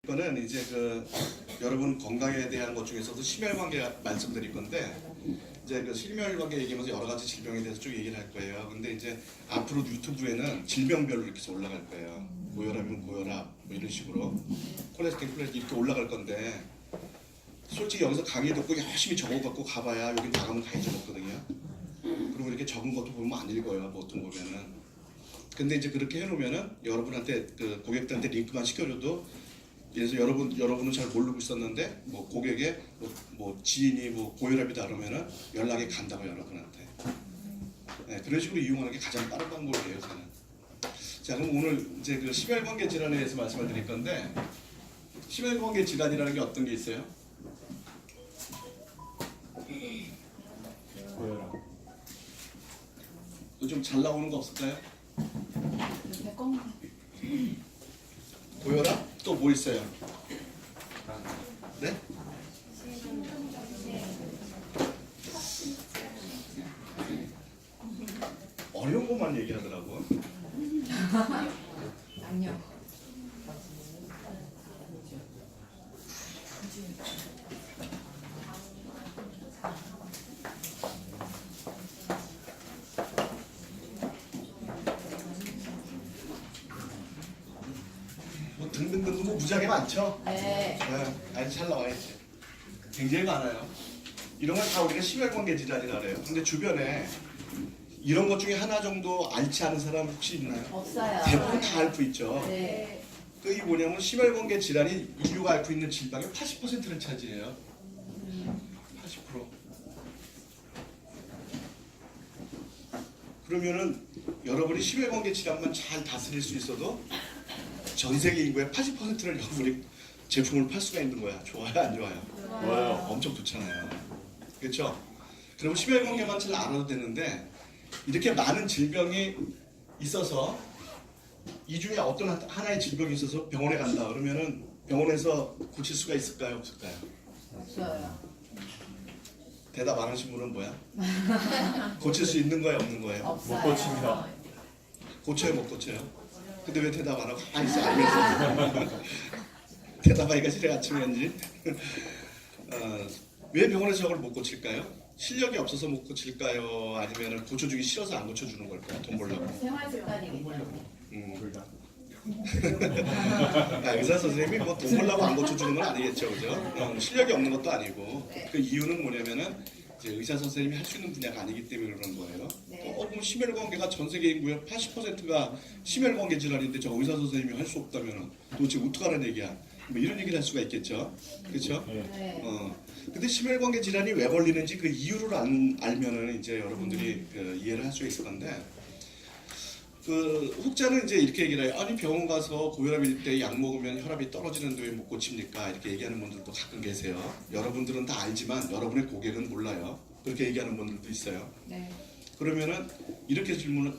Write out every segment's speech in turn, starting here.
이거는 이제 여러분 건강에 대한 것 중에서도 심혈관계 말씀드릴 건데 이제 심혈관계 얘기하면서 여러 가지 질병에 대해서 쭉 얘기를 할 거예요. 근데 이제 앞으로 유튜브에는 질병별로 이렇게 해서 올라갈 거예요. 고혈압이면 고혈압 뭐 이런 식으로 콜레스테롤 이렇게 올라갈 건데 솔직히 여기서 강의 듣고 열심히 적어갖고 가봐야 여기 나가면 다 잊어먹거든요. 그리고 이렇게 적은 것도 보면 안 읽어요. 보통 보면은. 근데 이제 그렇게 해놓으면은 여러분한테 고객들한테 링크만 시켜줘도 그래서 여러분은 잘 모르고 있었는데 뭐 고객의 뭐 지인이 뭐 고혈압이다 그러면은 연락이 간다고 여러분한테. 네, 그런 식으로 이용하는 게 가장 빠른 방법이에요, 저는. 자, 그럼 오늘 이제 심혈관계 질환에 대해서 말씀을 드릴 건데 심혈관계 질환이라는 게 어떤 게 있어요? 고혈압. 좀 잘 나오는 거 없을까요? 배꼽 고혈압? 또 뭐 있어요? 네? 어려운 것만 얘기하더라고. 양념 뭐 등등등 뭐 무지하게 많죠? 네. 아주 잘 나와야지. 굉장히 많아요. 이런 걸 다 우리가 심혈관계 질환이라 그래요. 근데 주변에 이런 것 중에 하나 정도 앓지 않은 사람 혹시 있나요? 없어요. 대부분 다 앓고 있죠. 네. 그게 뭐냐면 심혈관계 질환이 인류가 앓고 있는 질병의 80%를 차지해요. 80%. 그러면은 여러분이 심혈관계 질환만 잘 다스릴 수 있어도 전 세계 인구의 80%를 여러분이 제품을 팔 수가 있는 거야. 좋아요, 안 좋아요? 좋아요. 엄청 좋잖아요. 그렇죠? 그러면 심혈관계만 잘 알아도 되는데 이렇게 많은 질병이 있어서 이 중에 어떤 하나의 질병이 있어서 병원에 간다 그러면은 병원에서 고칠 수가 있을까요, 없을까요? 없어요. 대답 안 하신 분은 뭐야? 고칠 수 있는 거예요, 없는 거예요? 없어요. 못 고칩니다. 고쳐요, 못 고쳐요? 근데 왜 대답 안 하고 가만히 있어, 알면서 대답하기가 싫어 아침에 왠지. 왜 병원에서 저걸 못 고칠까요? 실력이 없어서 못 고칠까요? 아니면 고쳐주기 싫어서 안 고쳐주는 걸까요? 돈 벌려고. 생활 습관이겠죠. 둘 다. 의사 선생님이 뭐 돈 벌려고 안 고쳐주는 건 아니겠죠, 그죠? 실력이 없는 것도 아니고 그 이유는 뭐냐면은 이제 의사 선생님이 할 수 있는 분야가 아니기 때문에 그런 거예요. 네. 그럼 심혈관계가 전 세계 인구의 80%가 심혈관계 질환인데 저 의사 선생님이 할 수 없다면은 도대체 어떡하라는 얘기야? 뭐 이런 얘기를 할 수가 있겠죠, 그렇죠? 네. 근데 심혈관계 질환이 왜 걸리는지 그 이유를 알면은 이제 여러분들이 이해를 할 수 있을 건데. 혹자는 이제 이렇게 얘기를 해요. 아니 병원 가서 고혈압일 때 약 먹으면 혈압이 떨어지는데 왜 못 고칩니까? 이렇게 얘기하는 분들도 가끔 계세요. 여러분들은 다 알지만 여러분의 고객은 몰라요. 그렇게 얘기하는 분들도 있어요. 네. 그러면은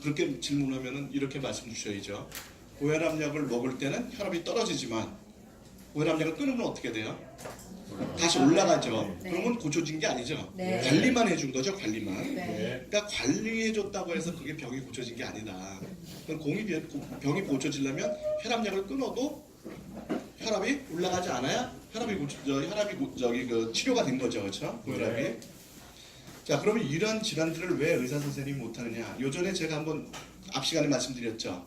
그렇게 질문하면은 이렇게 말씀 주셔야죠. 고혈압약을 먹을 때는 혈압이 떨어지지만 고혈압약을 끊으면 어떻게 돼요? 다시 올라가죠. 네. 그러면 고쳐진 게 아니죠. 네. 관리만 해준 거죠, 관리만. 네. 그러니까 관리해줬다고 해서 그게 병이 고쳐진 게 아니다. 병이 고쳐지려면 혈압약을 끊어도 혈압이 올라가지 않아야 치료가 된 거죠, 그렇죠? 고혈압이. 네. 자, 그러면 이런 질환들을 왜 의사 선생님이 못하느냐? 요전에 제가 한번 앞 시간에 말씀드렸죠.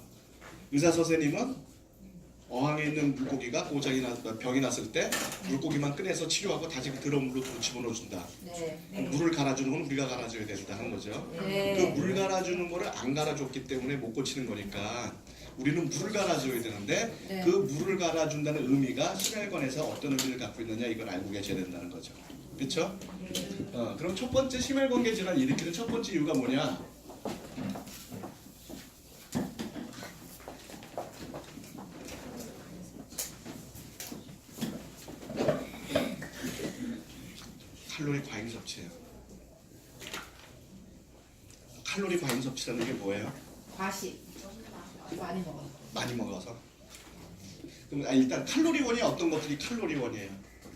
의사 선생님은 어항에 있는 물고기가 병이 났을 때 물고기만 꺼내서 치료하고 다시 들어온 물로 집어넣어준다. 네. 물을 갈아주는 건 우리가 갈아줘야 된다 하는 거죠. 네. 그 물 갈아주는 거를 안 갈아줬기 때문에 못 고치는 거니까 우리는 물을 갈아줘야 되는데 네. 그 물을 갈아준다는 의미가 심혈관에서 어떤 의미를 갖고 있느냐 이걸 알고 계셔야 된다는 거죠. 그렇죠? 그럼 첫 번째 심혈관계 질환 일으키는 첫 번째 이유가 뭐냐? 칼로리 과잉 섭취예요. 칼로리 과잉 섭취라는 게 뭐예요? 과식 많이 먹어요. 많이 먹어서. 그럼 일단 칼로리원이 어떤 것들이 칼로리원이에요?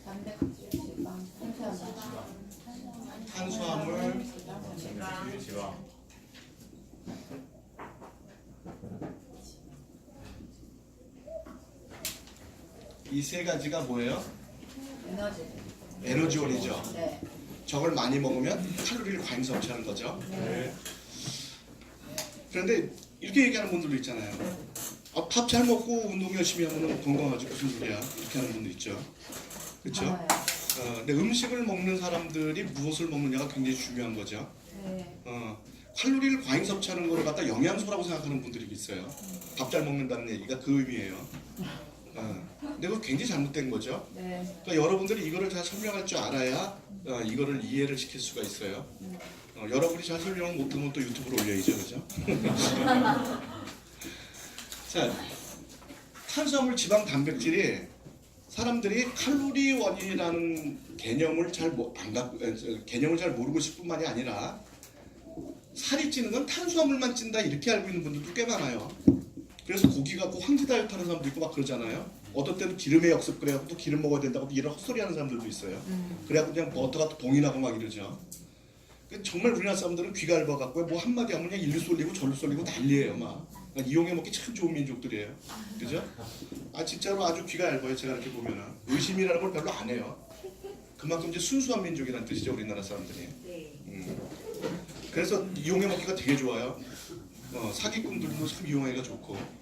단백질, 지방, 탄수화물, 지방. 이 이 세 가지가 뭐예요? 에너지. 에너지원이죠. 네. 저걸 많이 먹으면 칼로리를 과잉 섭취하는 거죠. 네. 그런데 이렇게 얘기하는 분들도 있잖아요. 아, 밥 잘 먹고 운동 열심히 하면 건강하지 무슨 소리야? 이렇게 하는 분도 있죠. 그렇죠? 많아요. 근데 음식을 먹는 사람들이 무엇을 먹느냐가 굉장히 중요한 거죠. 네. 칼로리를 과잉 섭취하는 걸 갖다 영양소라고 생각하는 분들이 있어요. 밥 잘 먹는다는 얘기가 그 의미예요. 근데 그거 굉장히 잘못된 거죠. 네. 그러니까 여러분들이 이거를 잘 설명할 줄 알아야 이거를 이해를 시킬 수가 있어요. 여러분이 잘 설명을 못하면 또 유튜브로 올려야죠, 그죠? 자, 탄수화물, 지방, 단백질이 사람들이 칼로리원이라는 개념을 개념을 잘 모르고 있을 뿐만이 아니라 살이 찌는 건 탄수화물만 찐다 이렇게 알고 있는 분들도 꽤 많아요. 그래서 고기 갖고 황제 다이어트 하는 사람도 있고 막 그러잖아요. 어떤 때는 기름에 역습 그래갖고 또 기름 먹어야 된다고 이런 헛소리 하는 사람들도 있어요. 그래갖고 그냥 버터가 또 봉인하고 막 이러죠. 정말 우리나라 사람들은 귀가 얇아갖고 뭐 한마디 하면 그냥 일로 쏠리고 절로 쏠리고 난리예요 막. 이용해 먹기 참 좋은 민족들이에요. 그죠? 진짜로 아주 귀가 얇아요. 제가 이렇게 보면은 의심이라는 걸 별로 안 해요. 그만큼 이제 순수한 민족이라는 뜻이죠, 우리나라 사람들이. 그래서 이용해 먹기가 되게 좋아요. 사기꾼들도 참 이용하기가 좋고.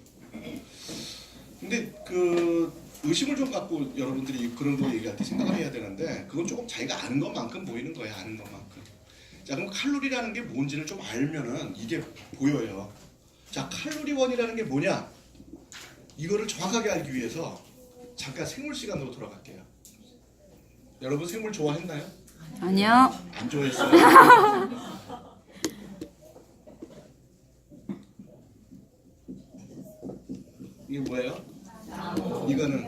근데 그 의심을 좀 갖고 여러분들이 그런 거 얘기할 때 생각을 해야 되는데 그건 조금 자기가 아는 것만큼 보이는 거예요. 아는 것만큼. 자, 그럼 칼로리라는 게 뭔지를 좀 알면은 이게 보여요. 자, 칼로리원이라는 게 뭐냐? 이거를 정확하게 알기 위해서 잠깐 생물 시간으로 돌아갈게요. 여러분 생물 좋아했나요? 아니요. 안 좋아했어요. 이게 뭐예요? 이거는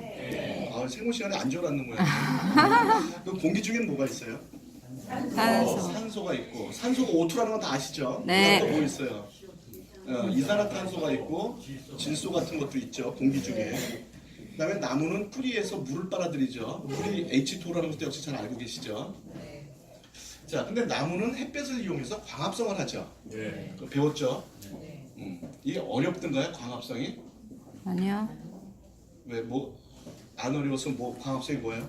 생물 시간에 안 좋아하는 거예요. 그럼 공기 중에는 뭐가 있어요? 탄소. 산소가 있고 산소가 O2라는 건 다 아시죠? 네. 또 뭐 있어요? 이산화탄소가 있고 질소 같은 것도 있죠. 공기 중에. 그다음에 나무는 뿌리에서 물을 빨아들이죠. 물이 H2라는 것도 역시 잘 알고 계시죠? 자, 근데 나무는 햇볕을 이용해서 광합성을 하죠. 네. 그거 배웠죠? 이게 어렵던가요? 광합성이? 아니요. 왜 뭐 안 어려워서 뭐 광합성이 뭐예요?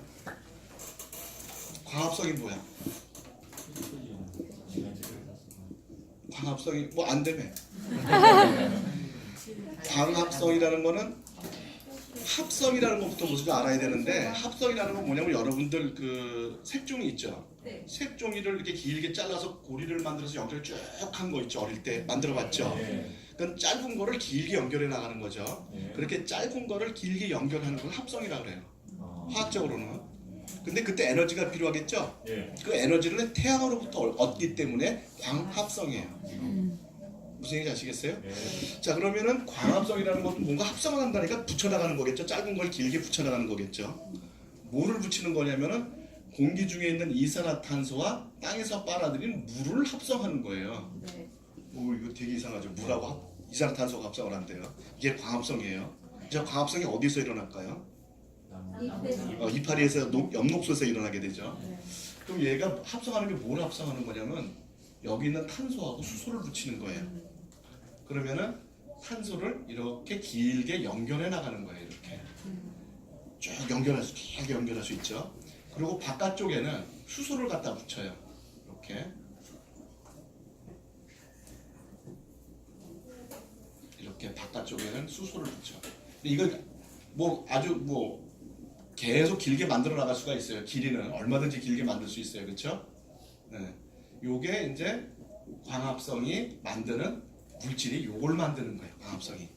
광합성이 뭐야? 광합성이 뭐 안 되며. 광합성이라는 거는 합성이라는 것부터 먼저 알아야 되는데 합성이라는 건 뭐냐면 여러분들 그 색종이 있죠. 색종이를 이렇게 길게 잘라서 고리를 만들어서 연결 쭉 한 거 있죠. 어릴 때 만들어봤죠. 그건 짧은 거를 길게 연결해 나가는 거죠. 그렇게 짧은 거를 길게 연결하는 걸 합성이라고 그래요. 화학적으로는. 근데 그때 에너지가 필요하겠죠. 그 에너지를 태양으로부터 얻기 때문에 광합성이에요. 무슨 얘기인지 아시겠어요? 자, 그러면은 광합성이라는 것도 뭔가 합성을 한다니까 붙여나가는 거겠죠. 짧은 걸 길게 붙여나가는 거겠죠. 뭐를 붙이는 거냐면은 공기 중에 있는 이산화탄소와 땅에서 빨아들인 물을 합성하는 거예요. 이거 되게 이상하죠. 물하고 이산화탄소가 합성을 한대요. 이게 광합성이에요. 자, 광합성이 어디서 일어날까요? 이파리에서 엽록소에서 일어나게 되죠. 그럼 얘가 합성하는 게 뭘 합성하는 거냐면 여기 있는 탄소하고 수소를 붙이는 거예요. 그러면은 탄소를 이렇게 길게 연결해 나가는 거예요. 이렇게 쭉 연결할 수, 길게 연결할 수 있죠. 그리고 바깥쪽에는 수소를 갖다 붙여요. 이렇게 바깥쪽에는 수소를 붙여. 이걸 뭐 아주 뭐 계속 길게 만들어 나갈 수가 있어요. 길이는 얼마든지 길게 만들 수 있어요. 그렇죠? 네. 요게 이제 광합성이 만드는 물질이 요걸 만드는 거예요. 광합성이.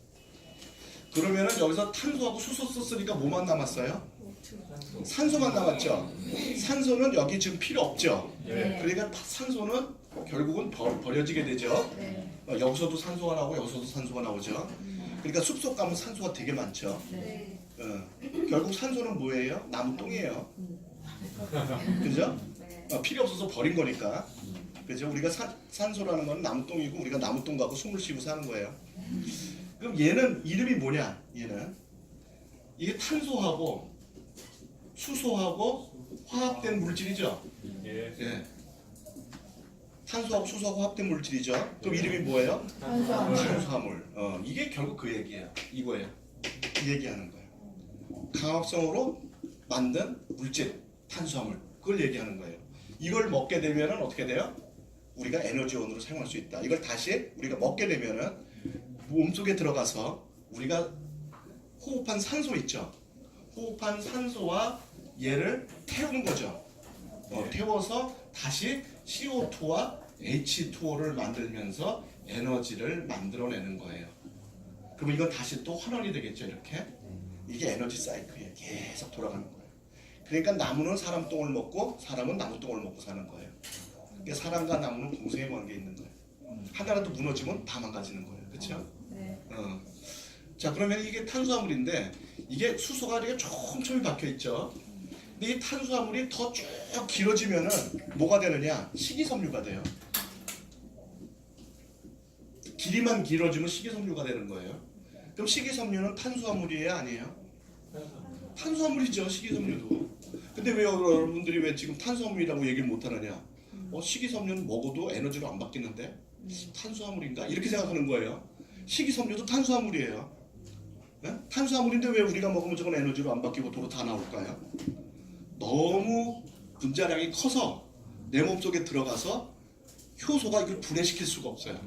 그러면은 여기서 탄소하고 수소 썼으니까 뭐만 남았어요? 산소만 남았죠. 산소는 여기 지금 필요 없죠. 그러니까 산소는 결국은 버려지게 되죠. 여기서도 산소가 나오고 여기서도 산소가 나오죠. 그러니까 숲속 가면 산소가 되게 많죠. 결국 산소는 뭐예요? 나무 똥이에요. 그죠? 필요 없어서 버린 거니까. 그죠? 우리가 산소라는 건 나무 똥이고 우리가 나무 똥 갖고 숨을 쉬고 사는 거예요. 그럼 얘는 이름이 뭐냐? 얘는 이게 탄소하고 수소하고 화합된 물질이죠. 예. 탄소하고 수소하고 화합된 물질이죠. 그럼 이름이 뭐예요? 탄수화물. 탄수화물. 이게 결국 그 얘기예요. 이거예요. 이 얘기하는 거예요. 강합성으로 만든 물질, 탄수화물, 그걸 얘기하는 거예요. 이걸 먹게 되면은 어떻게 돼요? 우리가 에너지원으로 사용할 수 있다. 이걸 다시 우리가 먹게 되면은 몸속에 들어가서 우리가 호흡한 산소 있죠. 호흡한 산소와 얘를 태우는 거죠. 태워서 다시 CO2와 H2O를 만들면서 에너지를 만들어내는 거예요. 그럼 이건 다시 또 환원이 되겠죠. 이렇게. 이게 에너지 사이클이에요. 계속 돌아가는 거예요. 그러니까 나무는 사람 똥을 먹고 사람은 나무 똥을 먹고 사는 거예요. 그러니까 사람과 나무는 공생의 관계에 있는 거예요. 하나라도 무너지면 다 망가지는 거예요. 그렇죠? 네. 자, 그러면 이게 탄수화물인데 이게 수소가 이렇게 촘촘히 박혀 있죠. 근데 이 탄수화물이 더 쭉 길어지면은 뭐가 되느냐? 식이섬유가 돼요. 길이만 길어지면 식이섬유가 되는 거예요. 그럼 식이섬유는 탄수화물이에요, 아니에요? 탄수화물이죠, 식이섬유도. 근데 왜 여러분들이 왜 지금 탄수화물이라고 얘기를 못 하느냐? 식이섬유는 먹어도 에너지로 안 바뀌는데 탄수화물인가? 이렇게 생각하는 거예요. 식이섬유도 탄수화물이에요. 네? 탄수화물인데 왜 우리가 먹으면 저건 에너지로 안 바뀌고 도로 다 나올까요? 너무 분자량이 커서 내 몸속에 들어가서 효소가 이걸 분해시킬 수가 없어요.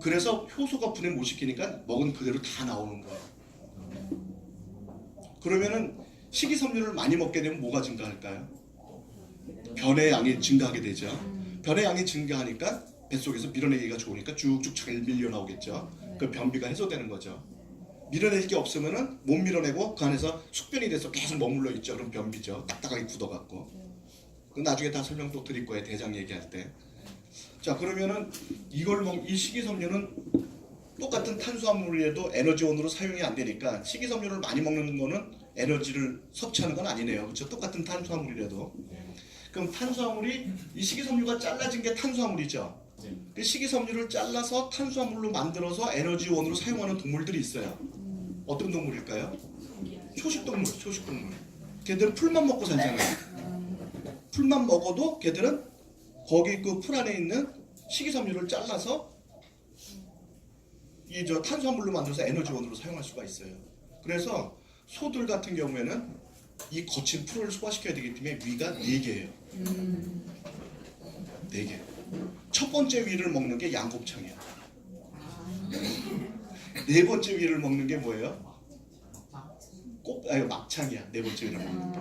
그래서 효소가 분해 못 시키니까 먹은 그대로 다 나오는 거예요. 그러면은 식이섬유를 많이 먹게 되면 뭐가 증가할까요? 변의 양이 증가하게 되죠. 변의 양이 증가하니까 뱃속에서 밀어내기가 좋으니까 쭉쭉 잘 밀려 나오겠죠. 그 변비가 해소되는 거죠. 밀어낼 게 없으면은 못 밀어내고 그 안에서 숙변이 돼서 계속 머물러 있죠. 그럼 변비죠. 딱딱하게 굳어갖고. 그 나중에 다 설명 또 드릴 거예요. 대장 얘기할 때. 자, 그러면은 이 식이섬유는 똑같은 탄수화물에도 에너지원으로 사용이 안 되니까 식이섬유를 많이 먹는 거는 에너지를 섭취하는 건 아니네요. 그렇죠? 똑같은 탄수화물이라도. 그럼 탄수화물이 이 식이섬유가 잘라진 게 탄수화물이죠. 그 식이섬유를 잘라서 탄수화물로 만들어서 에너지원으로 사용하는 동물들이 있어요. 어떤 동물일까요? 초식동물, 초식동물. 걔들은 풀만 먹고 살잖아요. 풀만 먹어도 걔들은 거기 그 풀 안에 있는 식이섬유를 잘라서 이 탄수화물로 만들어서 에너지원으로 사용할 수가 있어요. 그래서 소들 같은 경우에는 이 거친 풀을 소화시켜야 되기 때문에 위가 4개예요. 4개. 첫 번째 위를 먹는 게 양곱창이에요. 네 번째 위를 먹는 게 뭐예요? 막창이야. 네 번째 위를 먹는 게.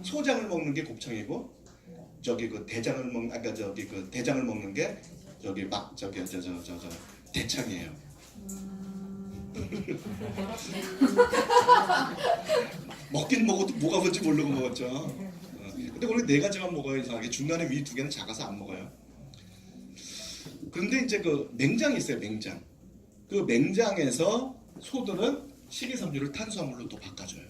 소장을 먹는 게 곱창이고 대장을 먹는 게 대창이에요. 먹긴 먹어도 뭐가 뭔지 모르고 먹었죠. 근데 원래 4가지만 먹어요. 이상하게 중간에 위 2개는 작아서 안 먹어요. 그런데 이제 그 맹장이 있어요. 맹장. 그 맹장에서 소들은 식이섬유를 탄수화물로 또 바꿔줘요.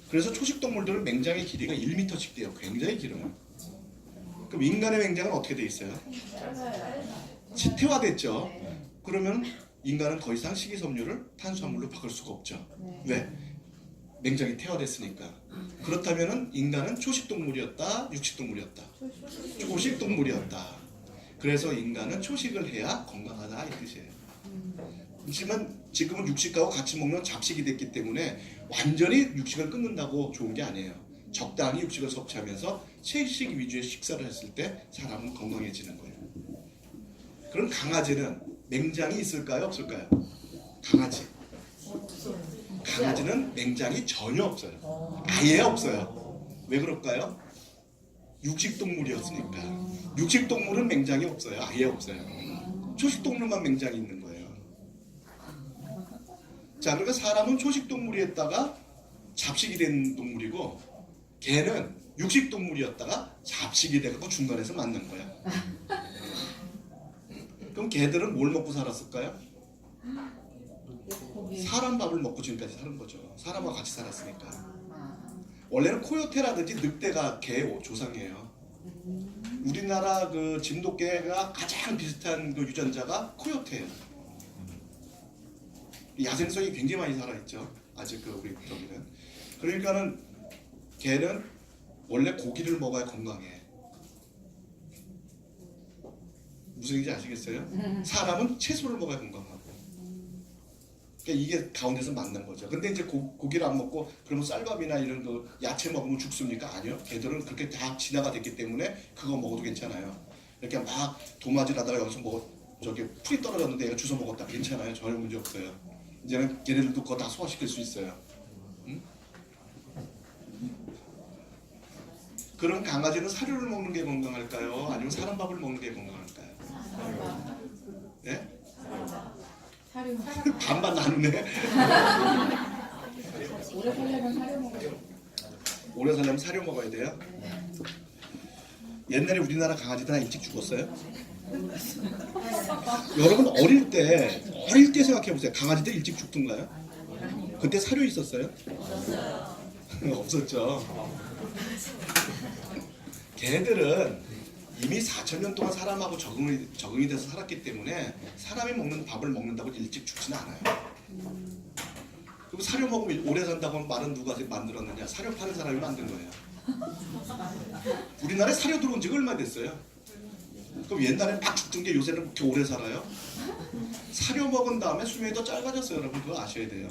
그래서 초식동물들은 맹장의 길이가 1m씩 돼요. 굉장히 길어요. 그럼 인간의 맹장은 어떻게 돼 있어요? 지태화됐죠. 그러면 인간은 더 이상 식이섬유를 탄수화물로 바꿀 수가 없죠. 왜? 맹장이 태화됐으니까. 그렇다면은 인간은 초식동물이었다, 육식동물이었다. 초식동물이었다. 그래서 인간은 초식을 해야 건강하다 이 뜻이에요. 하지만 지금은 육식하고 같이 먹는 잡식이 됐기 때문에 완전히 육식을 끊는다고 좋은 게 아니에요. 적당히 육식을 섭취하면서 채식 위주의 식사를 했을 때 사람은 건강해지는 거예요. 그럼 강아지는 맹장이 있을까요? 없을까요? 강아지는 맹장이 전혀 없어요. 아예 없어요. 왜 그럴까요? 육식동물이었으니까. 육식동물은 맹장이 없어요. 아예 없어요. 초식동물만 맹장이 있는 거예요. 자, 그러니까 사람은 초식동물이었다가 잡식이 된 동물이고 개는 육식동물이었다가 잡식이 돼갖고 중간에서 만난 거야. 그럼 개들은 뭘 먹고 살았을까요? 사람 밥을 먹고 지금까지 사는 거죠. 사람과 같이 살았으니까. 원래는 코요테라든지 늑대가 개의 조상이에요. 우리나라 그 진돗개가 가장 비슷한 그 유전자가 코요테예요. 야생성이 굉장히 많이 살아있죠. 아직 그 우리 저기는. 그러니까는 개는 원래 고기를 먹어야 건강해. 무슨 얘기인지 아시겠어요? 사람은 채소를 먹어야 건강하고. 그러니까 이게 가운데서 맞는 거죠. 근데 이제 고기를 안 먹고 그러면 쌀밥이나 이런 거 야채 먹으면 죽습니까? 아니요. 걔들은 그렇게 다 진화가 됐기 때문에 그거 먹어도 괜찮아요. 이렇게 막 도마질하다가 여기서 저기 풀이 떨어졌는데 얘가 주워 먹었다. 괜찮아요. 전혀 문제 없어요. 이제는 걔네들도 그거 다 소화시킬 수 있어요. 응? 그럼 강아지는 사료를 먹는 게 건강할까요? 아니면 사람 밥을 먹는 게 건강할까요? 예? 사료. 반반 나누네. 오래 살려면 사료 먹어요. 오래 살려면 사료 먹어야 돼요. 옛날에 우리나라 강아지들 다 일찍 죽었어요? 여러분 어릴 때 생각해 보세요. 강아지들 일찍 죽던가요? 그때 사료 있었어요? 없었죠. 걔네들은 이미 4,000년 동안 사람하고 적응이 돼서 살았기 때문에 사람이 먹는 밥을 먹는다고 일찍 죽지는 않아요. 그리고 사료 먹으면 오래 산다고 말은 누가 만들었느냐? 사료 파는 사람이 만든 거예요. 우리나라에 사료 들어온 지가 얼마 됐어요? 그럼 옛날에 막 죽던 게 요새는 그렇게 오래 살아요? 사료 먹은 다음에 수명이 더 짧아졌어요. 여러분 그거 아셔야 돼요.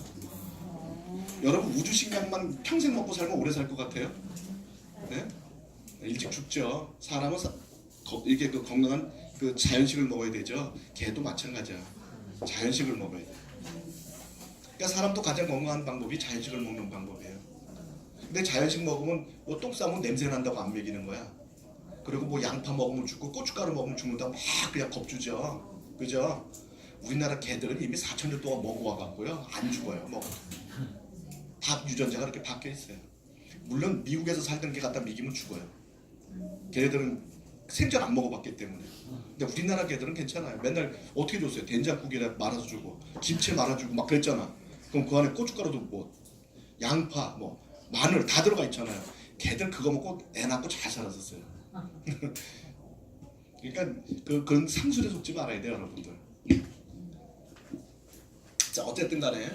여러분 우주식량만 평생 먹고 살면 오래 살 것 같아요? 네? 일찍 죽죠. 사람은 이게 그 건강한 그 자연식을 먹어야 되죠. 개도 마찬가지야. 자연식을 먹어야 돼. 그러니까 사람도 가장 건강한 방법이 자연식을 먹는 방법이에요. 근데 자연식 먹으면 뭐 똥 싸면 냄새 난다고 안 먹이는 거야. 그리고 뭐 양파 먹으면 죽고 고춧가루 먹으면 죽는다고 막 그냥 겁주죠. 그죠? 우리나라 개들은 이미 4,000년 동안 먹어와갖고요. 안 죽어요. 다 유전자가 이렇게 바뀌어 있어요. 물론 미국에서 살던 개 갖다 먹이면 죽어요. 걔네들은 생전 안 먹어봤기 때문에. 근데 우리나라 개들은 괜찮아요. 맨날 어떻게 줬어요? 된장국에 말아서 주고 김치에 말아주고 막 그랬잖아. 그럼 그 안에 고춧가루도 뭐 양파 뭐 마늘 다 들어가 있잖아요. 걔들 그거 먹고 애 낳고 잘 살았었어요. 그러니까 그런 상술에 속지 말아야 돼요, 여러분들. 자, 어쨌든 간에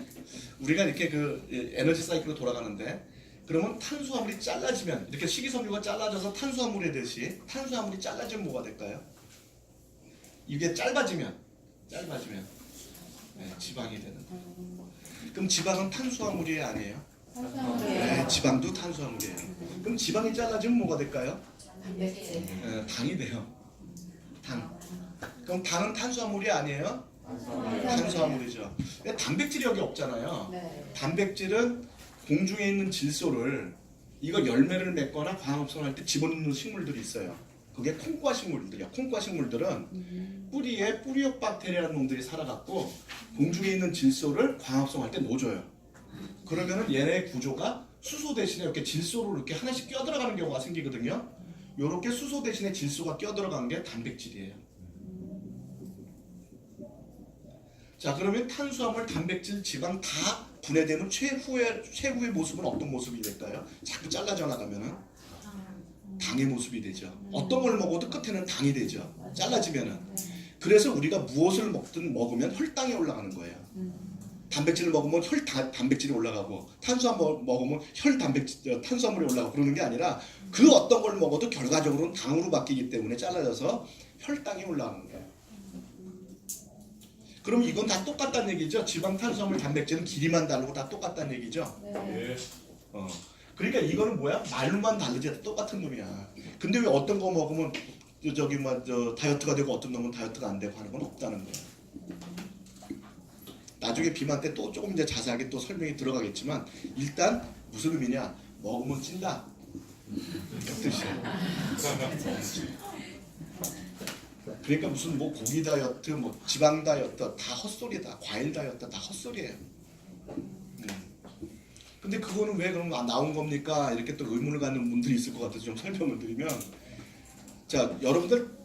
우리가 이렇게 그 에너지 사이클로 돌아가는데, 그러면 탄수화물이 잘라지면, 이렇게 식이섬유가 잘라져서 탄수화물이 되듯이 탄수화물이 잘라지면 뭐가 될까요? 이게 짧아지면 네, 지방이 되는 거예요. 그럼 지방은 탄수화물이 아니에요? 네, 지방도 탄수화물이에요. 그럼 지방이 잘라지면 뭐가 될까요? 단백질. 네, 당이 돼요. 당. 그럼 당은 탄수화물이 아니에요? 탄수화물이죠. 근데 단백질이 여기 없잖아요. 네. 단백질은 공중에 있는 질소를 이거 열매를 맺거나 광합성을 할 때 집어넣는 식물들이 있어요. 그게 콩과 식물들이야. 콩과 식물들은 뿌리에 뿌리옥 박테리아라는 놈들이 살아갖고 공중에 있는 질소를 광합성할 때 놓줘요. 그러면은 얘네 구조가 수소 대신에 이렇게 질소로 이렇게 하나씩 껴들어가는 경우가 생기거든요. 요렇게 수소 대신에 질소가 껴들어간 게 단백질이에요. 자, 그러면 탄수화물, 단백질, 지방 다 분해되는 최후의 모습은 어떤 모습이 될까요? 자꾸 잘라져 나가면은 당의 모습이 되죠. 어떤 걸 먹어도 끝에는 당이 되죠. 잘라지면은. 그래서 우리가 무엇을 먹으면 혈당이 올라가는 거예요. 단백질을 먹으면 단백질이 올라가고, 탄수화물 먹으면 탄수화물이 올라가고 그러는 게 아니라 그 어떤 걸 먹어도 결과적으로는 당으로 바뀌기 때문에 잘라져서 혈당이 올라가는 거예요. 그럼 이건 다 똑같다는 얘기죠. 지방, 탄수화물, 단백질은 길이만 다르고 다 똑같다는 얘기죠. 예. 그러니까 이거는 뭐야? 말로만 다르지 똑같은 놈이야. 근데 왜 어떤 거 먹으면 다이어트가 되고 어떤 놈은 다이어트가 안 되고 하는 건 없다는 거야. 나중에 비만 때 또 조금 이제 자세하게 또 설명이 들어가겠지만, 일단 무슨 의미냐? 먹으면 찐다. 그 뜻이야. 그러니까 무슨 뭐 고기 다이어트, 뭐 지방 다이어트 다 헛소리다. 과일 다이어트 다 헛소리예요. 근데 그거는 왜 그럼 나온 겁니까? 이렇게 또 의문을 갖는 분들이 있을 것 같아서 좀 설명을 드리면, 자, 여러분들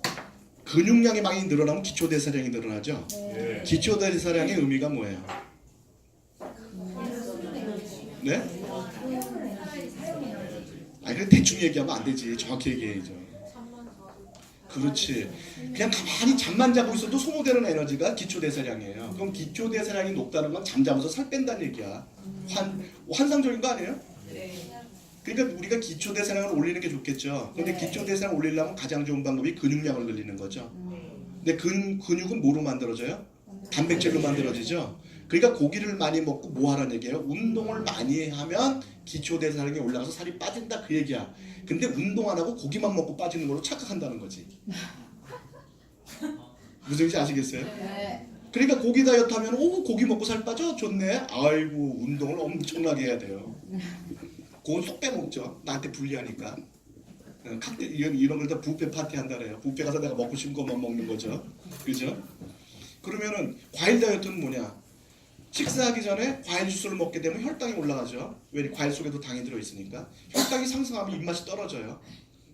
근육량이 많이 늘어나면 기초대사량이 늘어나죠. 예. 기초대사량의 의미가 뭐예요? 네? 아니, 그냥 대충 얘기하면 안 되지. 정확히 얘기해야죠. 그렇지. 그냥 가만히 잠만 자고 있어도 소모되는 에너지가 기초대사량이에요. 그럼 기초대사량이 높다는 건 잠자면서 살 뺀다는 얘기야. 환상적인 거 아니에요? 그러니까 우리가 기초대사량을 올리는 게 좋겠죠. 근데 기초대사량을 올리려면 가장 좋은 방법이 근육량을 늘리는 거죠. 근데 근육은 뭐로 만들어져요? 단백질로 만들어지죠. 그러니까 고기를 많이 먹고 뭐 하라는 얘기예요? 운동을 많이 하면 기초대사량이 올라가서 살이 빠진다 그 얘기야. 근데 운동 안 하고 고기만 먹고 빠지는 걸로 착각한다는 거지. 무슨 얘기인지 아시겠어요? 네. 그러니까 고기 다이어트 하면 오 고기 먹고 살 빠져? 좋네. 아이고 운동을 엄청나게 해야 돼요. 그건 쏙 빼먹죠. 나한테 불리하니까. 이런 걸 다 뷔페 파티 한다래요. 뷔페 가서 내가 먹고 싶은 것만 먹는 거죠. 그죠? 그러면은 과일 다이어트는 뭐냐? 식사하기 전에 과일 주스를 먹게 되면 혈당이 올라가죠. 왜? 과일 속에도 당이 들어있으니까. 혈당이 상승하면 입맛이 떨어져요.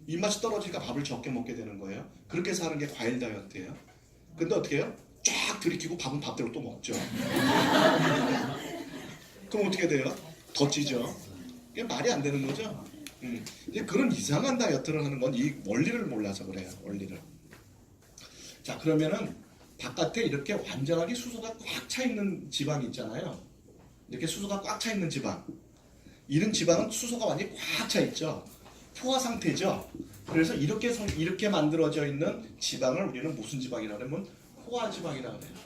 입맛이 떨어지니까 밥을 적게 먹게 되는 거예요. 그렇게 해서 하는 게 과일 다이어트예요. 근데 어떻게 해요? 쫙 들이키고 밥은 밥대로 또 먹죠. 그럼 어떻게 돼요? 더 찌죠. 이게 말이 안 되는 거죠. 이제 그런 이상한 다이어트를 하는 건 이 원리를 몰라서 그래요. 원리를. 자 그러면은 바깥에 이렇게 완전하게 수소가 꽉 차 있는 지방이 있잖아요. 이렇게 수소가 꽉 차 있는 지방. 이런 지방은 수소가 완전히 꽉 차 있죠. 포화 상태죠. 그래서 이렇게 만들어져 있는 지방을 우리는 무슨 지방이라고 하면 포화 지방이라고 해요.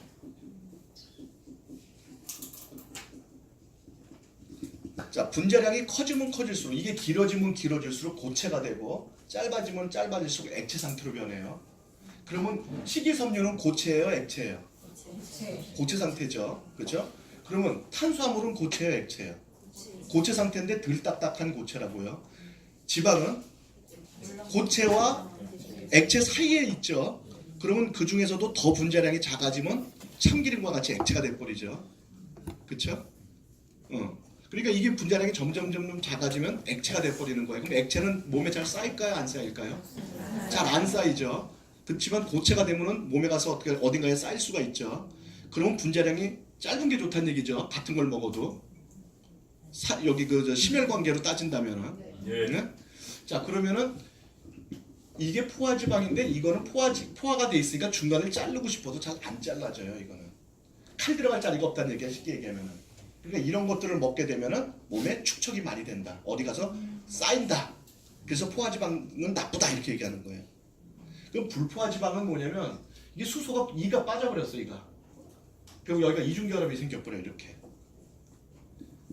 자, 분자량이 커지면 커질수록 이게 길어지면 길어질수록 고체가 되고 짧아지면 짧아질수록 액체 상태로 변해요. 그러면 식이섬유는 고체예요, 액체예요? 고체 상태죠. 그렇죠? 그러면 탄수화물은 고체예요, 액체예요? 고체 상태인데 덜 딱딱한 고체라고요. 지방은 고체와 액체 사이에 있죠. 그러면 그 중에서도 더 분자량이 작아지면 참기름과 같이 액체가 돼버리죠. 그렇죠? 그러니까 이게 분자량이 점점 작아지면 액체가 돼버리는 거예요. 그럼 액체는 몸에 잘 쌓일까요? 안 쌓일까요? 잘 안 쌓이죠. 그렇지만 고체가 되면은 몸에 가서 어딘가에 쌓일 수가 있죠. 그러면 분자량이 짧은 게 좋다는 얘기죠. 같은 걸 먹어도. 여기 심혈관계로 따진다면은. 네? 자 그러면은 이게 포화지방인데 이거는 포화가 돼 있으니까 중간을 자르고 싶어도 잘 안 잘라져요. 이거는 칼 들어갈 자리가 없다는 얘기야. 쉽게 얘기하면은. 그러니까 이런 것들을 먹게 되면은 몸에 축척이 많이 된다. 어디 가서 쌓인다. 그래서 포화지방은 나쁘다 이렇게 얘기하는 거예요. 그럼 불포화지방은 뭐냐면 이게 수소가 이가 빠져버렸어. 이가. 그럼 여기가 이중결합이 생겨버려요. 이렇게.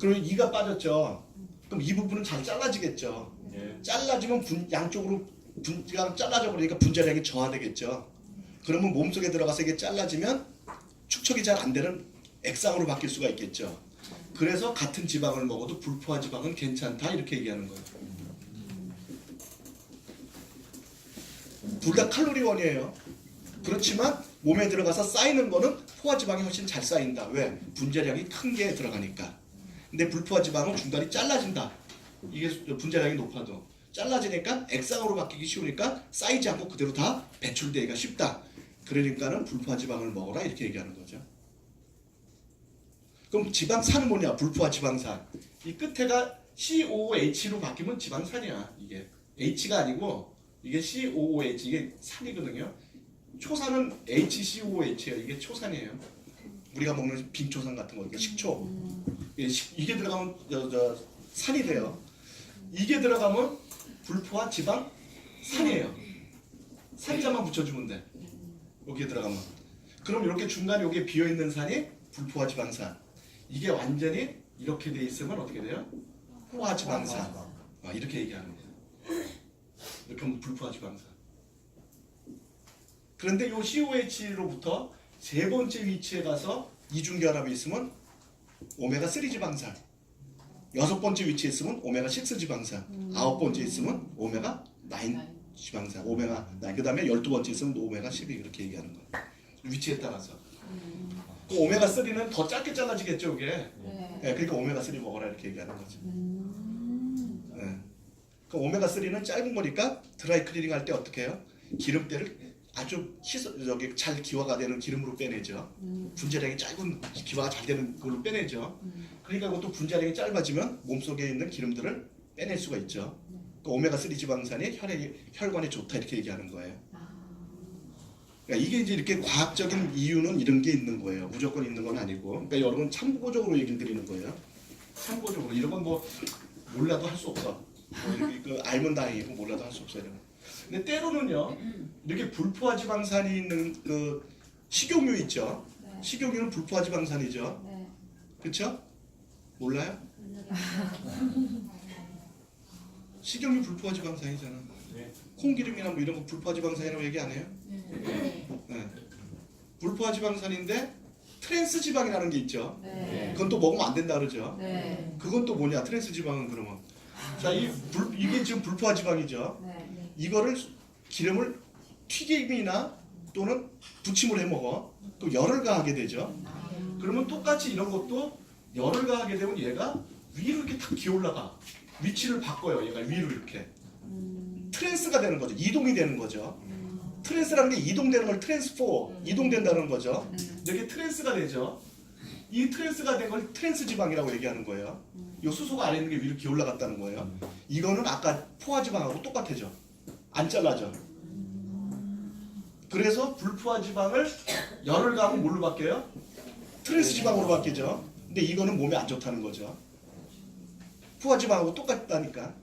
그러면 이가 빠졌죠. 그럼 이 부분은 잘 잘라지겠죠. 잘라지면 양쪽으로 분자가 잘라져 버리니까 분자량이 저하되겠죠. 그러면 몸속에 들어가서 이게 잘라지면 축척이 잘 안 되는 액상으로 바뀔 수가 있겠죠. 그래서 같은 지방을 먹어도 불포화 지방은 괜찮다 이렇게 얘기하는 거예요. 둘 다 칼로리원이에요. 그렇지만 몸에 들어가서 쌓이는 거는 포화 지방이 훨씬 잘 쌓인다. 왜? 분자량이 큰 게 들어가니까. 근데 불포화 지방은 중간이 잘라진다. 이게 분자량이 높아도 잘라지니까 액상으로 바뀌기 쉬우니까 쌓이지 않고 그대로 다 배출되기가 쉽다. 그러니까는 불포화 지방을 먹어라 이렇게 얘기하는 거죠. 그럼 지방산은 뭐냐? 불포화 지방산. 이 끝에가 COOH로 바뀌면 지방산이야. 이게 H가 아니고 이게 COOH 이게 산이거든요. 초산은 HCOOH예요. 이게 초산이에요. 우리가 먹는 빙초산 같은 거, 식초. 이게 들어가면 산이 돼요. 이게 들어가면 불포화 지방 산이에요. 산자만 붙여주면 돼. 여기에 들어가면. 그럼 이렇게 중간에 여기에 비어 있는 산이 불포화 지방산. 이게 완전히 이렇게 돼 있으면 어떻게 돼요? 포화 지방산. 이렇게 얘기하는 거예요. 이렇게 하면 불포화 지방산. 그런데 이 COH로부터 세 번째 위치에 가서 이중결합이 있으면 오메가3 지방산. 여섯 번째 위치에 있으면 오메가6 지방산. 아홉 번째 있으면 오메가9 지방산. 오메가9. 그 다음에 12번째 있으면 오메가12 이렇게 얘기하는 거예요. 위치에 따라서. 그 오메가3는 더 짧게 잘라지겠죠, 이게. 네, 그러니까 오메가3 먹어라 이렇게 얘기하는 거죠. 네. 그 오메가3는 짧은 거니까 드라이 클리닝 할 때 어떻게 해요? 기름때를 아주 잘 기화가 되는 기름으로 빼내죠. 분자량이 짧은 기화가 잘 되는 걸로 빼내죠. 그러니까 그것도 분자량이 짧아지면 몸속에 있는 기름들을 빼낼 수가 있죠. 그 오메가3 지방산이 혈관에 좋다 이렇게 얘기하는 거예요. 그러니까 이게 이제 이렇게 과학적인 이유는 이런 게 있는 거예요. 무조건 있는 건 아니고. 그러니까 여러분 참고적으로 얘기를 드리는 거예요. 참고적으로. 이런 건 뭐 몰라도 할 수 없어. 그 알면 다행이고 몰라도 할 수 없어요. 근데 때로는요. 이렇게 불포화 지방산이 있는 그 식용유 있죠. 식용유는 불포화 지방산이죠. 그쵸? 몰라요? 식용유 불포화지방산이잖아. 네. 콩기름이나 뭐 이런 거 불포화지방산이라고 얘기 안 해요? 네. 불포화지방산인데 트랜스 지방이라는 게 있죠. 네. 그건 또 먹으면 안 된다 그러죠. 네. 그건 또 뭐냐? 트랜스 지방은 그러면. 자, 이게 지금 불포화지방이죠. 네. 이거를 기름을 튀김이나 또는 부침을 해 먹어. 또 열을 가하게 되죠. 그러면 똑같이 이런 것도 열을 가하게 되면 얘가 위로 이렇게 탁 기어올라가. 위치를 바꿔요. 얘가 위로 이렇게. 트랜스가 되는 거죠. 이동이 되는 거죠. 트랜스라는 게 이동되는 걸 트랜스포, 이동된다는 거죠. 이게 트랜스가 되죠. 이 트랜스가 된 걸 트랜스 지방이라고 얘기하는 거예요. 이 수소가 안에 있는 게 위로 기어올라갔다는 거예요. 이거는 아까 포화 지방하고 똑같아져. 안 잘라져. 그래서 불포화 지방을 열을 가하면 뭘로 바뀌어요? 트랜스 지방으로 바뀌죠. 근데 이거는 몸에 안 좋다는 거죠. 포화 지방하고 똑같다니까.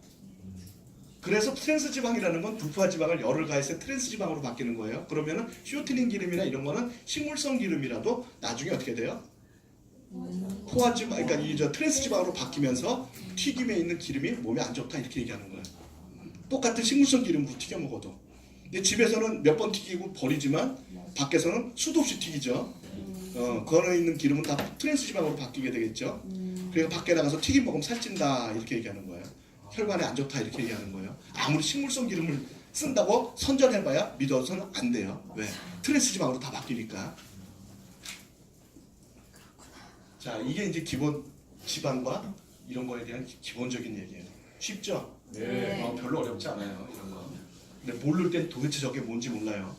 그래서 트랜스 지방이라는 건 불포화 지방을 열을 가해서 트랜스 지방으로 바뀌는 거예요. 그러면은 쇼트닝 기름이나 이런 거는 식물성 기름이라도 나중에 어떻게 돼요? 포화 지방, 그러니까 이 트랜스 지방으로 바뀌면서 튀김에 있는 기름이 몸에 안 좋다 이렇게 얘기하는 거예요. 똑같은 식물성 기름으로 튀겨 먹어도. 근데 집에서는 몇 번 튀기고 버리지만 밖에서는 수도 없이 튀기죠. 걸어 있는 기름은 다 트랜스 지방으로 바뀌게 되겠죠. 그래서 밖에 나가서 튀김 먹으면 살찐다 이렇게 얘기하는 거예요. 혈관에 안 좋다 이렇게 얘기하는 거예요. 아무리 식물성 기름을 쓴다고 선전해봐야 믿어서는 안 돼요. 왜? 트랜스 지방으로 다 바뀌니까. 자, 이게 이제 기본 지방과 이런 거에 대한 기본적인 얘기예요. 쉽죠? 네. 별로 어렵지 않아요. 이런 거. 근데 모를 땐 도대체 저게 뭔지 몰라요.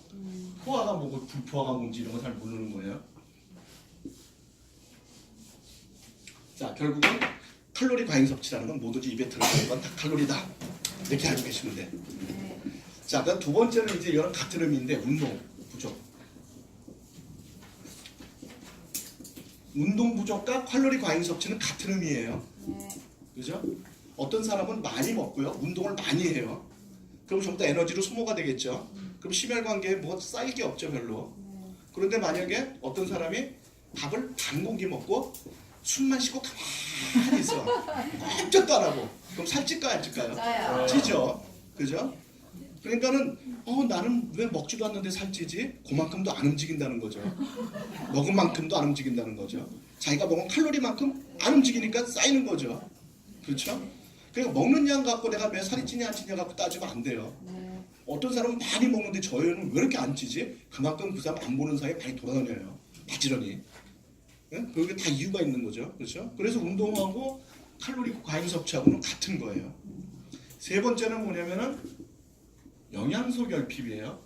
포화가 뭐고 불포화가 뭔지 이런 거 잘 모르는 거예요. 자, 결국은 칼로리 과잉 섭취라는 건 뭐든지 입에 들어가는 건 다 칼로리다. 이렇게 알고 계시면 돼. 자, 그다음 두 번째는 이제 이런 같은 의미인데 운동 부족. 운동 부족과 칼로리 과잉 섭취는 같은 의미예요. 그죠? 어떤 사람은 많이 먹고요, 운동을 많이 해요. 그럼 전부 다 에너지로 소모가 되겠죠. 그럼 심혈관계에 뭐 쌓일 게 없죠, 별로. 그런데 만약에 어떤 사람이 밥을 반 공기 먹고 숨만 쉬고 가만히 있어. 꼼짝도 안 하고. 그럼 살찔까요, 안 찔까요? 짜요. 찌죠. 그죠? 그러니까는 나는 왜 먹지도 않는데 살찌지? 그만큼도 안 움직인다는 거죠. 먹은 만큼도 안 움직인다는 거죠. 자기가 먹은 칼로리만큼 안 움직이니까 쌓이는 거죠. 그렇죠? 그러니까 먹는 양 갖고 내가 왜 살이 찌냐 안 찌냐 갖고 따지면 안 돼요. 어떤 사람은 많이 먹는데 저희는 왜 이렇게 안 찌지? 그만큼 그 사람 안 보는 사이에 많이 돌아다녀요. 바지런히. 예? 그게 다 이유가 있는 거죠. 그렇죠? 그래서 운동하고 칼로리 과잉 섭취하고는 같은 거예요. 세 번째는 뭐냐면은 영양소 결핍이에요.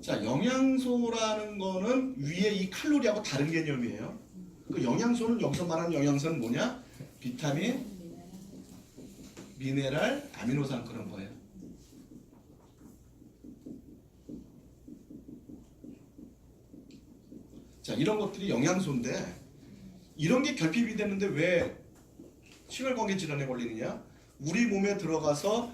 자, 영양소라는 거는 위에 이 칼로리하고 다른 개념이에요. 그 영양소는 여기서 말하는 영양소는 뭐냐? 비타민, 미네랄, 아미노산 그런 거예요. 자, 이런 것들이 영양소인데 이런 게 결핍이 되는데 왜 심혈관계 질환에 걸리느냐? 우리 몸에 들어가서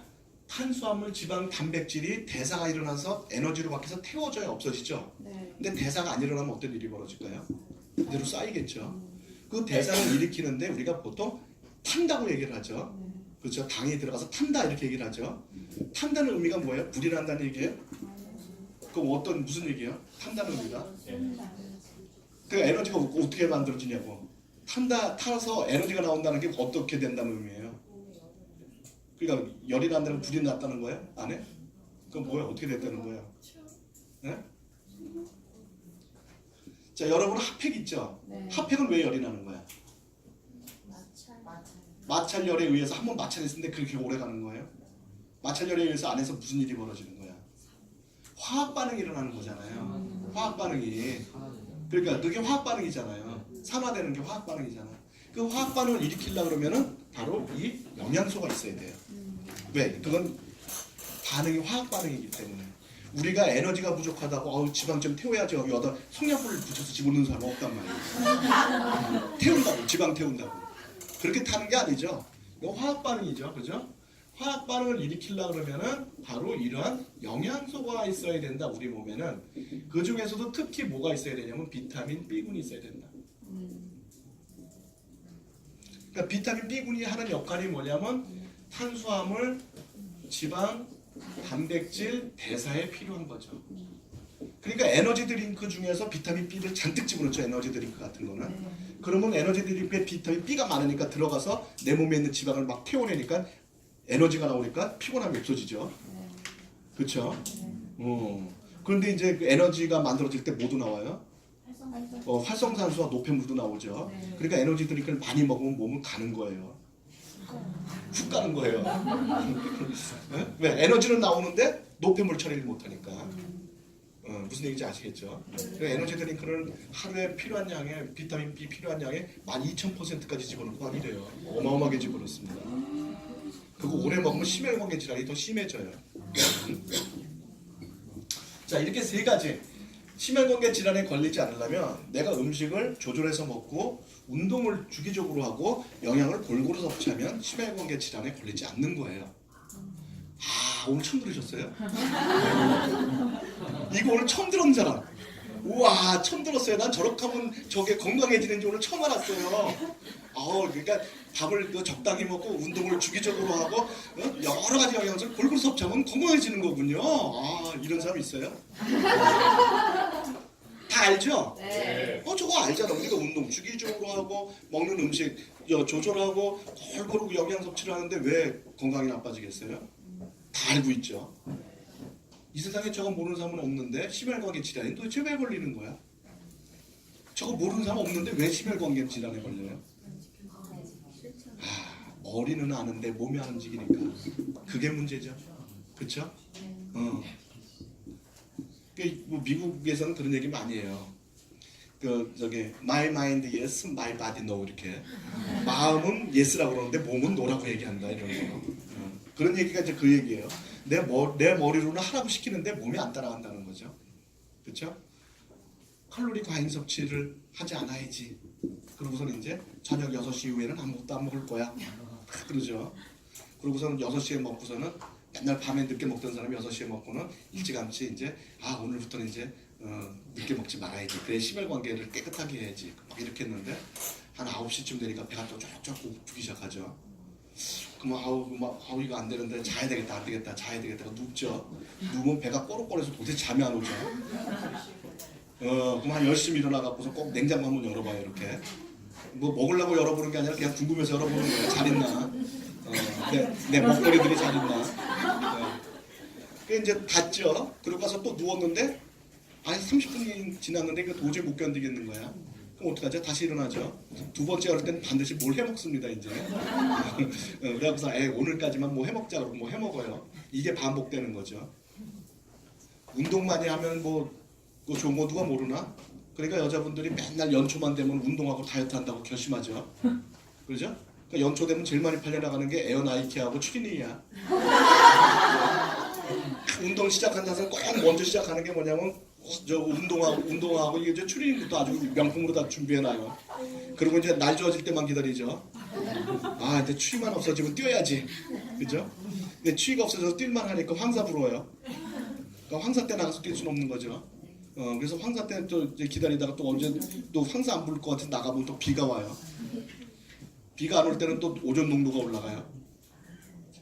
탄수화물, 지방, 단백질이 대사가 일어나서 에너지로 바뀌어서 태워져야 없어지죠. 근데 대사가 안 일어나면 어떤 일이 벌어질까요? 그대로 쌓이겠죠. 그 대사를 일으키는데 우리가 보통 탄다고 얘기를 하죠. 그렇죠? 당이 들어가서 탄다 이렇게 얘기를 하죠. 탄다는 의미가 뭐예요? 불이 난다는 얘기예요? 그럼 무슨 얘기예요? 탄다는 의미가? 그 에너지가 어떻게 만들어지냐고. 타서 에너지가 나온다는 게 어떻게 된다는 의미예요? 그러니까 열이 난다는 불이 났다는 거예요? 안에? 그럼 뭐야? 어떻게 됐다는 거예요? 네? 자, 여러분 핫팩 있죠? 핫팩은 왜 열이 나는 거야? 마찰열에 의해서 한번 마찰했는데 그렇게 오래 가는 거예요? 마찰열에 의해서 안에서 무슨 일이 벌어지는 거야? 화학 반응이 일어나는 거잖아요. 화학 반응이. 그러니까 그게 화학 반응이잖아요. 산화되는 게 화학 반응이잖아. 그 화학 반응을 일으키려고 그러면은 바로 이 영양소가 있어야 돼요. 왜? 그건 반응이 화학 반응이기 때문에. 우리가 에너지가 부족하다고 지방 좀 태워야죠. 여기다 성냥불을 붙여서 집어넣는 사람 없단 말이에요. 태운다고, 지방 태운다고. 그렇게 타는 게 아니죠. 이거 화학 반응이죠. 그죠? 화학 반응을 일으키려 그러면은 바로 이러한 영양소가 있어야 된다. 우리 몸에는 그 중에서도 특히 뭐가 있어야 되냐면 비타민 B군이 있어야 된다. 그러니까 비타민 B군이 하는 역할이 뭐냐면 탄수화물, 지방, 단백질 대사에 필요한 거죠. 그러니까 에너지 드링크 중에서 비타민 B를 잔뜩 집어넣죠. 에너지 드링크 같은 거는. 그러면 에너지 드링크에 비타민 B가 많으니까 들어가서 내 몸에 있는 지방을 막 태워내니까 에너지가 나오니까 피곤함이 없어지죠. 그렇죠? 그런데 이제 그 에너지가 만들어질 때 뭐도 나와요? 활성산소와 노폐물도 나오죠. 그러니까 에너지 드링크를 많이 먹으면 몸은 가는 거예요. 훅 가는 거예요. 네? 왜? 에너지는 나오는데 노폐물 처리를 못하니까. 무슨 얘기인지 아시겠죠? 에너지 드링크는 하루에 필요한 양의 비타민 B 필요한 양의 12,000%까지 집어넣고 하기 돼요. 어마어마하게 집어넣습니다. 그거 오래 먹으면 심혈관계 질환이 더 심해져요. 자, 이렇게 세 가지 심혈관계 질환에 걸리지 않으려면 내가 음식을 조절해서 먹고 운동을 주기적으로 하고 영양을 골고루 섭취하면 심혈관계 질환에 걸리지 않는 거예요. 아, 오늘 처음 들으셨어요? 이거 오늘 처음 들은 사람. 우와, 처음 들었어요. 난 저렇게 하면 저게 건강해지는지 오늘 처음 알았어요. 그러니까 밥을 적당히 먹고 운동을 주기적으로 하고 여러 가지 영양소를 골고루 섭취하면 건강해지는 거군요. 이런 사람 있어요? 다 알죠? 네. 저거 알잖아. 우리가 운동 주기적으로 하고 먹는 음식 조절하고 골고루 영양 섭취를 하는데 왜 건강이 나빠지겠어요? 다 알고 있죠. 이 세상에 저거 모르는 사람은 없는데 심혈관계 질환이 도대체 왜 걸리는 거야? 저거 모르는 사람 없는데 왜 심혈관계 질환에 걸려요? 머리는 아는데 몸이 안 움직이니까 그게 문제죠. 그렇죠? 뭐 미국에서는 그런 얘기 많이 해요. My mind yes, my body no 이렇게 마음은 yes라고 그러는데 몸은 no라고 얘기한다 이런 거. 그런 얘기가 이제 그 얘기예요. 내 머리로는 하라고 시키는데 몸이 안 따라간다는 거죠. 그렇죠? 칼로리 과잉 섭취를 하지 않아야지. 그러고서는 이제 저녁 6시 이후에는 아무것도 안 먹을 거야. 그러죠. 그러고서는 6시에 먹고서는 맨날 밤에 늦게 먹던 사람이 6시에 먹고는 일찌감치 이제 오늘부터는 이제 늦게 먹지 말아야지. 그래 심혈관계를 깨끗하게 해야지. 막 이렇게 했는데 한 9시쯤 되니까 배가 또 쫙쫙 고프기 시작하죠. 그러면 이거 안 되는데 자야 되겠다. 안 되겠다. 자야 되겠다. 눕죠. 누우면 배가 꼬록꼬록해서 도대체 잠이 안 오죠. 그럼 한 10시쯤 일어나갖고서 꼭 냉장고 한번 열어봐요. 이렇게 뭐 먹으려고 열어보는 게 아니라 그냥 궁금해서 열어보는 거예요. 잘 있나? 내 먹거리들이 잘 있나? 그게 이제 닫죠. 그러고 가서 또 누웠는데 30분이 지났는데 이거 도저히 못 견디겠는 거야. 그럼 어떡하죠? 다시 일어나죠. 두 번째 열을 때는 반드시 뭘 해먹습니다. 이제 그래서 오늘까지만 뭐 해먹자 그러고 뭐 해먹어요. 이게 반복되는 거죠. 운동 많이 하면 그거 좋은 거 누가 모르나? 그러니까 여자분들이 맨날 연초만 되면 운동하고 다이어트 한다고 결심하죠. 그러죠? 그러니까 연초 되면 제일 많이 팔려나가는 게 에어 나이키하고 추리닝이야. 운동 시작한 사람은 꼭 먼저 시작하는 게 뭐냐면 운동하고 이게 이제 추리닝부터 아주 명품으로 다 준비해놔요. 그리고 이제 날 좋아질 때만 기다리죠. 근데 추위만 없어지면 뛰어야지. 그죠? 근데 추위가 없어져서 뛸만 하니까 황사 부러워요. 그러니까 황사 때 나가서 뛸 수는 없는 거죠. 그래서 황사 때 또 이제 기다리다가 또 언제 또 황사 안 불 것 같은 나가면 또 비가 와요. 비가 안 올 때는 또 오존 농도가 올라가요.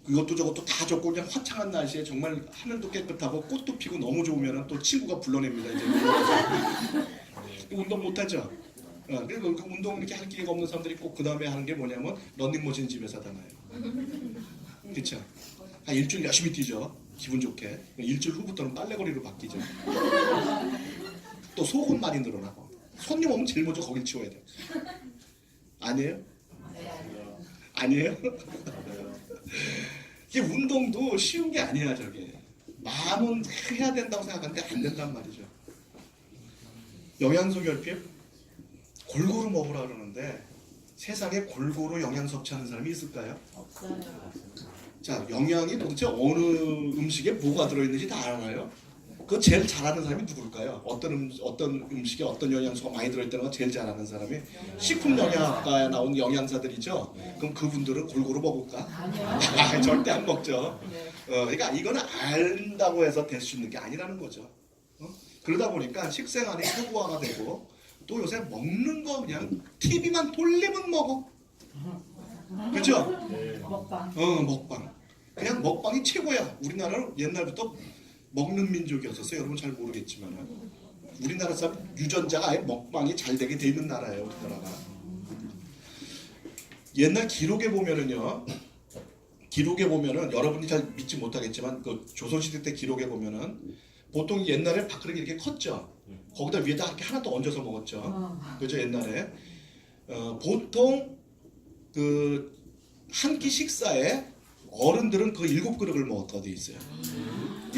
이것도 저것도 다 좋고 그냥 화창한 날씨에 정말 하늘도 깨끗하고 꽃도 피고 너무 좋으면 또 친구가 불러냅니다. 이제 운동 못하죠. 그리고 그 운동 이렇게 할 기회가 없는 사람들이 꼭 그 다음에 하는 게 뭐냐면 런닝머신 집에서 하잖아요. 그렇죠? 한 일주일 열심히 뛰죠. 기분 좋게. 일주일 후부터는 빨래거리로 바뀌죠. 또 속은 많이 늘어나고. 손님 오면 제일 먼저 거길 치워야 돼. 아니에요? 아니에요? 이게 운동도 쉬운 게 아니야. 저게 마음은 해야 된다고 생각하는데 안 된단 말이죠. 영양소 결핍 골고루 먹으라 그러는데 세상에 골고루 영양 섭취하는 사람이 있을까요? 없어요. 자, 영양이 도대체 어느 음식에 뭐가 들어있는지 다 알아요? 그 제일 잘하는 사람이 누굴까요? 어떤 음식에 어떤 영양소가 많이 들어있다는 거 제일 잘하는 사람이 식품영양학과에 나온 영양사들이죠. 그럼 그분들은 골고루 먹을까? 아니요. 절대 안 먹죠. 네. 그러니까 이거는 안다고 해서 될 수 있는 게 아니라는 거죠. 그러다 보니까 식생활이 서구화가 되고 또 요새 먹는 거 그냥 TV만 돌리면 먹어. 그죠? 네. 먹방. 먹방. 그냥 먹방이 최고야. 우리나라는 옛날부터 먹는 민족이었었어요. 여러분 잘 모르겠지만 우리나라 사람 유전자가 아예 먹방이 잘 되게 돼 있는 나라예요. 우리나라가. 옛날 기록에 보면은요. 기록에 보면은 여러분이 잘 믿지 못하겠지만 그 조선시대 때 기록에 보면은 보통 옛날에 밥그릇이 이렇게 컸죠. 거기다 위에다 이렇게 하나 더 얹어서 먹었죠. 그죠 옛날에 보통 그 한 끼 식사에 어른들은 그 7그릇을 먹었다고 돼 있어요.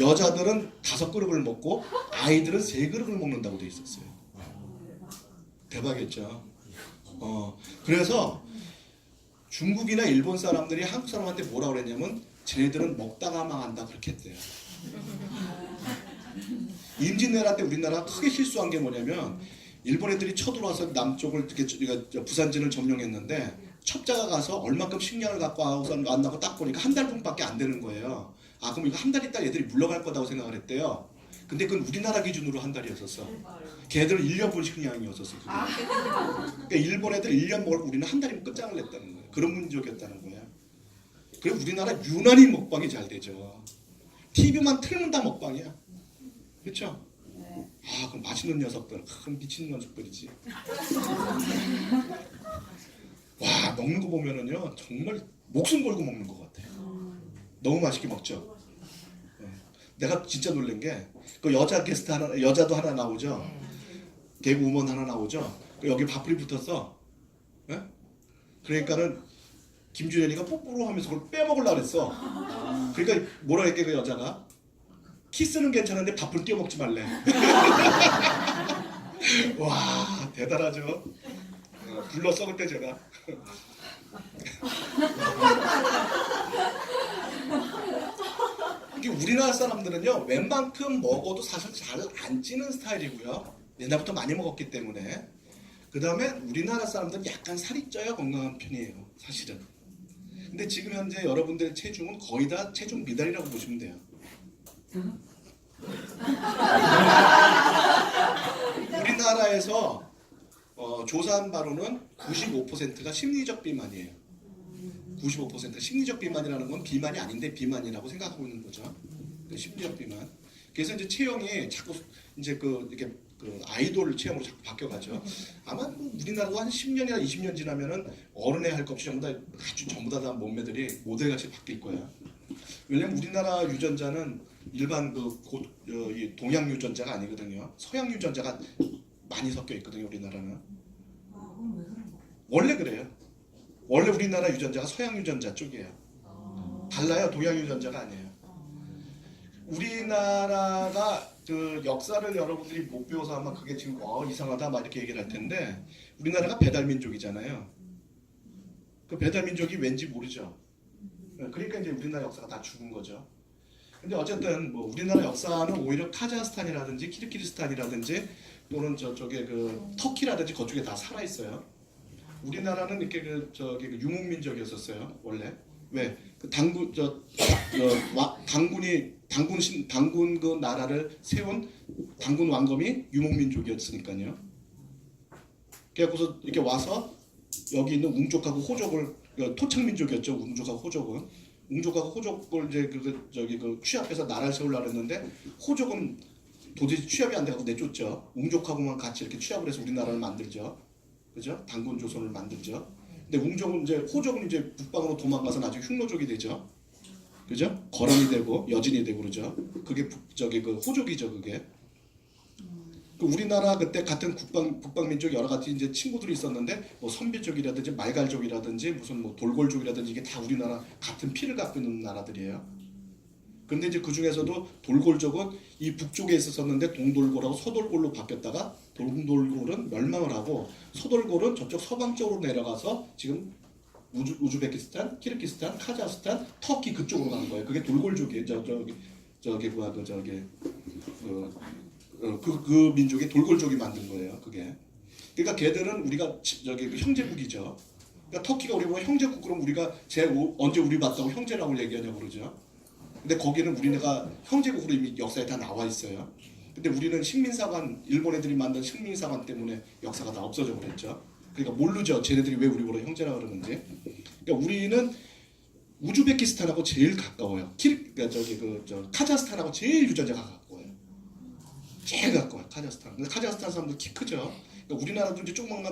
여자들은 5그릇을 먹고 아이들은 3그릇을 먹는다고 돼 있었어요. 대박이었죠. 그래서 중국이나 일본 사람들이 한국 사람한테 뭐라 그랬냐면 쟤네들은 먹다가 망한다 그렇게 했대요. 임진왜란 때 우리나라가 크게 실수한 게 뭐냐면 일본 애들이 쳐들어와서 남쪽을 이렇게 부산진을 점령했는데 첩자가 가서 얼마큼 식량을 갖고 와서 만나고 딱 보니까 한 달분밖에 안 되는 거예요. 아 그럼 이거 한 달 있다 얘들이 물러갈 거다고 생각을 했대요. 근데 그건 우리나라 기준으로 한 달이었었어. 걔들은 1년분 식량이었었어. 그게. 그러니까 일본 애들 1년 먹을 거 우리는 한 달이면 끝장을 냈다는 거예요. 그런 민족이었다는 거야. 그래 우리나라 유난히 먹방이 잘 되죠. TV만 틀면 다 먹방이야. 그렇죠? 아 그럼 맛있는 녀석들, 큰 미친 녀석들이지. 와 먹는 거 보면은요 정말 목숨 걸고 먹는 것 같아요. 너무 맛있게 먹죠. 내가 진짜 놀란 게 그 여자 게스트 하나, 여자도 하나 나오죠. 개그우먼 하나 나오죠. 여기 밥풀이 붙었어. 예? 그러니까는 김주현이가 뽀뽀로 하면서 그걸 빼먹으려고 그랬어. 그러니까 뭐라 했게 그 여자가 키스는 괜찮은데 밥풀 띄워먹지 말래. 와 대단하죠. 불러 썩을 때 제가 이게 우리나라 사람들은요 웬만큼 먹어도 사실 잘 안 찌는 스타일이고요. 옛날부터 많이 먹었기 때문에 그 다음에 우리나라 사람들은 약간 살이 쪄야 건강한 편이에요 사실은. 근데 지금 현재 여러분들의 체중은 거의 다 체중 미달이라고 보시면 돼요. 우리나라에서 조사한 바로는 95%가 심리적 비만이에요. 95%가 심리적 비만이라는 건 비만이 아닌데 비만이라고 생각하고 있는 거죠. 그 심리적 비만. 그래서 이제 체형이 자꾸 이제 이렇게 아이돌 체형으로 자꾸 바뀌어가죠. 아마 우리나라도 한 10년이나 20년 지나면은 어른의 할 것 없이 전부 다 몸매들이 모델같이 바뀔 거야. 왜냐면 우리나라 유전자는 일반 이 동양 유전자가 아니거든요. 서양 유전자가 많이 섞여 있거든요. 우리나라는. 원래 그래요. 원래 우리나라 유전자가 서양 유전자 쪽이에요. 달라요. 동양 유전자가 아니에요. 우리나라가 그 역사를 여러분들이 못 배워서 아마 그게 지금 이상하다 막 이렇게 얘기를 할 텐데 우리나라가 배달민족이잖아요. 그 배달민족이 왠지 모르죠. 그러니까 이제 우리나라 역사가 다 죽은 거죠. 근데 어쨌든 뭐 우리나라 역사는 오히려 카자흐스탄이라든지 키르기스탄이라든지 또는 저쪽에 터키라든지 그쪽에 다 살아 있어요. 우리나라는 이렇게 유목민족이었었어요 원래. 왜? 당군 그 나라를 세운 당군 왕검이 유목민족이었으니까요. 그래서 이렇게 와서 여기 있는 웅족하고 호족을 토착민족이었죠. 웅족하고 호족을 이제 취합해서 나라를 세우려고 했는데 호족은 도저히 취합이 안 돼서 내쫓죠. 웅족하고만 같이 이렇게 취합을 해서 우리나라를 만들죠. 그죠? 당군 조선을 만들죠. 근데 호족은 이제 북방으로 도망가서 나중에 흉노족이 되죠. 그죠? 거란이 되고 여진이 되고 그러죠. 그게 호족이죠, 그게. 우리나라 그때 같은 북방민족 여러 가지 이제 친구들이 있었는데 뭐 선비족이라든지 말갈족이라든지 무슨 뭐 돌골족이라든지 이게 다 우리나라 같은 피를 갖고 있는 나라들이에요. 근데 이제 그 중에서도 돌골족은 이 북쪽에 있었었는데 동돌골하고 서돌골로 바뀌었다가 동돌골은 멸망을 하고 서돌골은 저쪽 서방 쪽으로 내려가서 지금 우즈베키스탄, 키르기스탄, 카자흐스탄, 터키 그쪽으로 간 거예요. 그게 돌골족이에요. 저기 뭐야 그 저기 그 민족의 돌골족이 만든 거예요. 그게. 그러니까 걔들은 우리가 저기 그 형제국이죠. 그러니까 터키가 우리 보면 형제국 그럼 우리가 언제 우리 봤다고 형제라고 얘기하냐고 그러죠. 근데 거기는 우리네가 형제국으로 이미 역사에 다 나와 있어요. 근데 우리는 식민사관 일본 애들이 만든 식민사관 때문에 역사가 다 없어져 버렸죠. 그러니까 모르죠. 쟤네들이 왜 우리보다 형제라 그러는지. 그러니까 우리는 우즈베키스탄하고 제일 가까워요. 그러니까 카자흐스탄하고 제일 유전자가 가까워요. 제일 가까워요. 카자흐스탄. 근데 카자흐스탄 사람들 키 크죠. 그러니까 우리나라도 이제 조그만